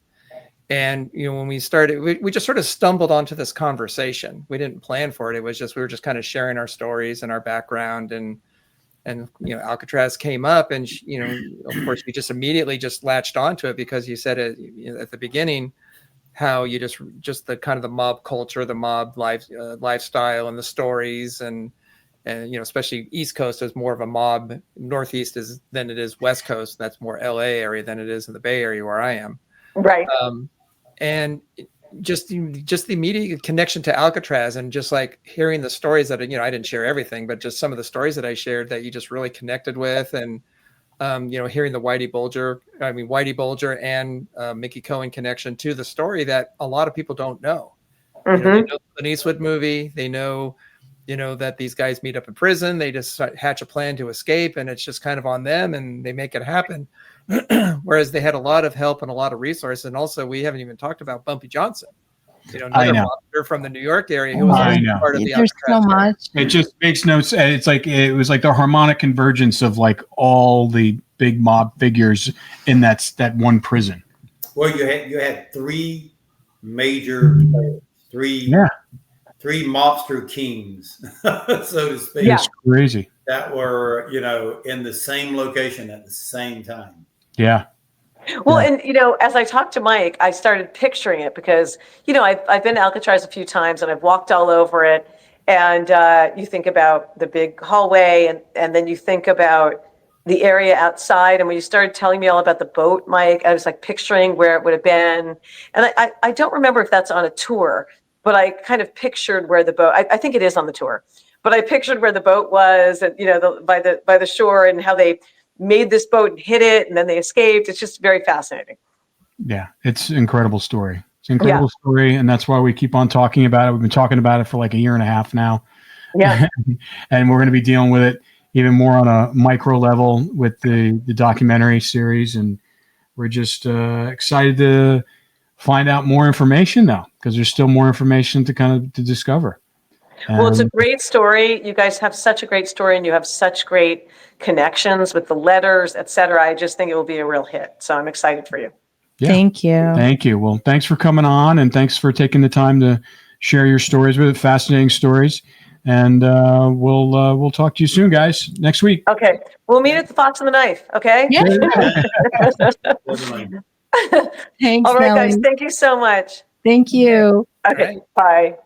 And when we started, we just sort of stumbled onto this conversation. We didn't plan for it. It was just we were just kind of sharing our stories and our background, and Alcatraz came up, and of course we just immediately just latched onto it because you said it at the beginning how you just the kind of the mob culture, the mob lifestyle, and the stories, and especially East Coast is more of a mob. Northeast than it is West Coast. That's more LA area than it is in the Bay Area where I am. Right. And just the immediate connection to Alcatraz, and just like hearing the stories that I didn't share everything, but just some of the stories that I shared that you just really connected with, and hearing the Whitey Bulger and Mickey Cohen connection to the story that a lot of people don't know. Mm-hmm. They know the Clint Eastwood movie. They know, that these guys meet up in prison. They just hatch a plan to escape, and it's just kind of on them, and they make it happen. Whereas they had a lot of help and a lot of resources. And also, we haven't even talked about Bumpy Johnson, another monster from the New York area who was part of the There's so much. It just makes no sense. It's like it was like the harmonic convergence of like all the big mob figures in that one prison. Well, you had three major players, three mobster kings, so to speak. It's crazy. that were, in the same location at the same time. Yeah. Well, and as I talked to Mike, I started picturing it because I've been to Alcatraz a few times and I've walked all over it, and you think about the big hallway, and then you think about the area outside. And when you started telling me all about the boat, Mike, I was like picturing where it would have been, and I don't remember if that's on a tour, but I kind of pictured where the boat. I think it is on the tour, but I pictured where the boat was, and by the shore, and how they made this boat and hit it, and then they escaped. It's just very fascinating. Yeah, it's an incredible story. It's an incredible story, and that's why we keep on talking about it. We've been talking about it for like a year and a half now. Yeah. And we're going to be dealing with it even more on a micro level with the documentary series, and we're just excited to find out more information now, because there's still more information to discover. Well, it's a great story. You guys have such a great story, and you have such great connections with the letters, et cetera. I just think it will be a real hit. So I'm excited for you. Yeah. Thank you. Thank you. Well, thanks for coming on, and thanks for taking the time to share your stories with it. Fascinating stories. And we'll talk to you soon, guys, next week. Okay. We'll meet at the Fox and the Knife. Okay. Yeah. Thanks, All right, Nellie. guys. Thank you so much. Thank you. Okay. Bye.